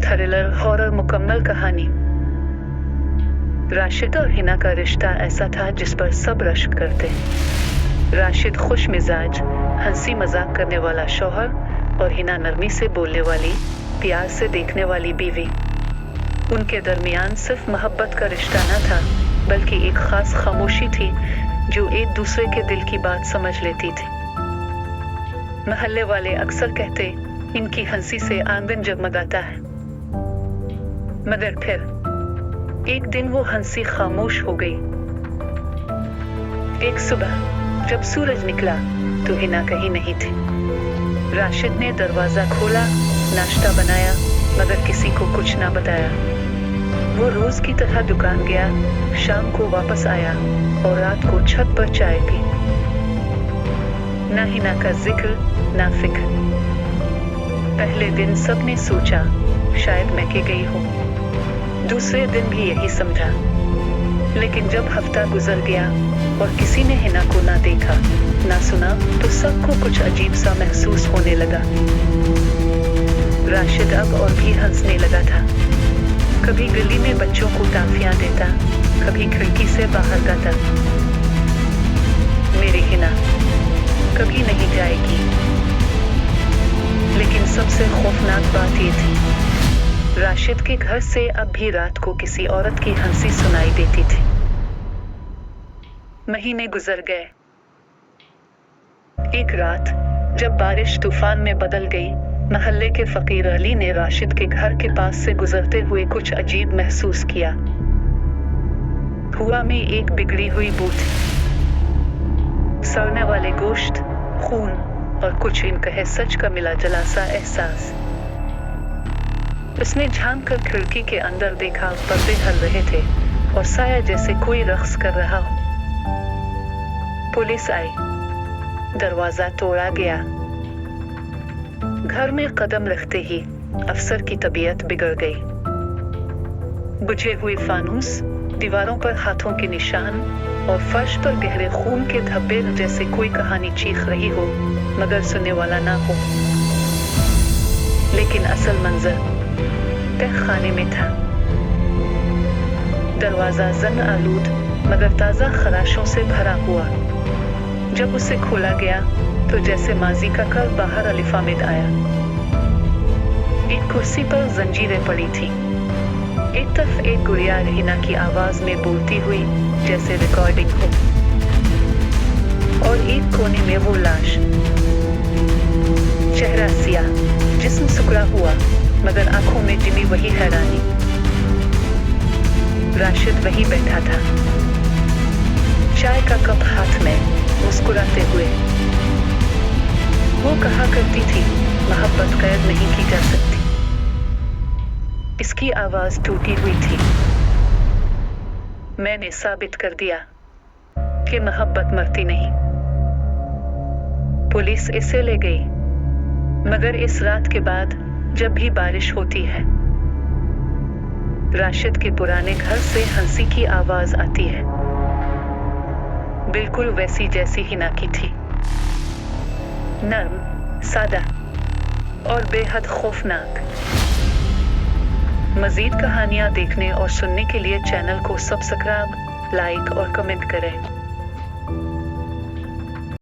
Thriller horror मुकम्मल कहानी। राशिद और हिना का रिश्ता ऐसा था जिस पर सब रश्क करते। राशिद खुश मिजाज, हंसी मजाक करने वाला शौहर और हिना नरमी से बोलने वाली, प्यार से देखने वाली बीवी। उनके दरमियान सिर्फ मोहब्बत का रिश्ता न था, बल्कि एक खास खामोशी थी जो एक दूसरे के दिल की बात समझ लेती थी। महल्ले वाले अक्सर कहते, इनकी हंसी से आंगन जगमगाता है। मगर फिर एक दिन वो हंसी खामोश हो गई। एक सुबह जब सूरज निकला तो हिना कहीं नहीं थी। राशिद ने दरवाजा खोला, नाश्ता बनाया, मगर किसी को कुछ ना बताया। वो रोज की तरह दुकान गया, शाम को वापस आया और रात को छत पर चाय पी। ना हिना का जिक्र, ना फिक्र। पहले दिन सबने सोचा शायद महके गई हो, दूसरे दिन भी यही समझा। लेकिन जब हफ्ता गुजर गया और किसी ने हिना को ना देखा, ना सुना, तो सबको कुछ अजीब सा महसूस होने लगा। राशिद अब और भी हंसने लगा था। कभी गली में बच्चों को टाफियां देता, कभी खिड़की से बाहर गाता, मेरी हिना कभी नहीं जाएगी। लेकिन सबसे खौफनाक बात ये थी, राशिद के घर से अब भी रात को किसी औरत की हंसी सुनाई देती थी। महीने गुजर गए। एक रात जब बारिश तूफान में बदल गई, महल्ले के फकीर अली ने राशिद के घर के पास से गुजरते हुए कुछ अजीब महसूस किया। हवा में एक बिगड़ी हुई बू थी, सड़ने वाले गोश्त, खून और कुछ इनकहे सच का मिला जला सा एहसास। उसने झांक कर खिड़की के अंदर देखा, पर्दे हल रहे थे और साया जैसे कोई रक्स कर रहा हो। पुलिस आई, दरवाजा तोड़ा गया। घर में कदम रखते ही अफसर की तबीयत बिगड़ गई। बुझे हुए फानूस, दीवारों पर हाथों के निशान और फर्श पर गहरे खून के धब्बे, जैसे कोई कहानी चीख रही हो मगर सुनने वाला ना हो। लेकिन असल मंजर तहखाने में था। दरवाजा जंग आलूद मगर ताजा खराशों से भरा हुआ। जब उसे खोला गया तो जैसे माजी का कल बाहर अलिफामिद आया। एक कुर्सी पर जंजीरें पड़ी थी। एक तरफ एक गुड़िया हिना की आवाज में बोलती हुई जैसे रिकॉर्डिंग हो, और एक कोने में वो लाश, चेहरा सियाह, जिस्म सुकड़ा हुआ, मगर आंखों में जिमी वही हैरानी। राशिद वहीं बैठा था, चाय का कप हाथ में, मुस्कुराते हुए। वो कहा करती थी, मोहब्बत कैद नहीं की जा सकती। इसकी आवाज टूटी हुई थी। मैंने साबित कर दिया कि मोहब्बत मरती नहीं। पुलिस इसे ले गई, मगर इस रात के बाद जब भी बारिश होती है, राशिद के पुराने घर से हंसी की आवाज आती है, बिल्कुल वैसी जैसी हिना की थी। नर्म, सादा और बेहद खौफनाक। मजीद कहानियां देखने और सुनने के लिए चैनल को सब्सक्राइब, लाइक और कमेंट करें।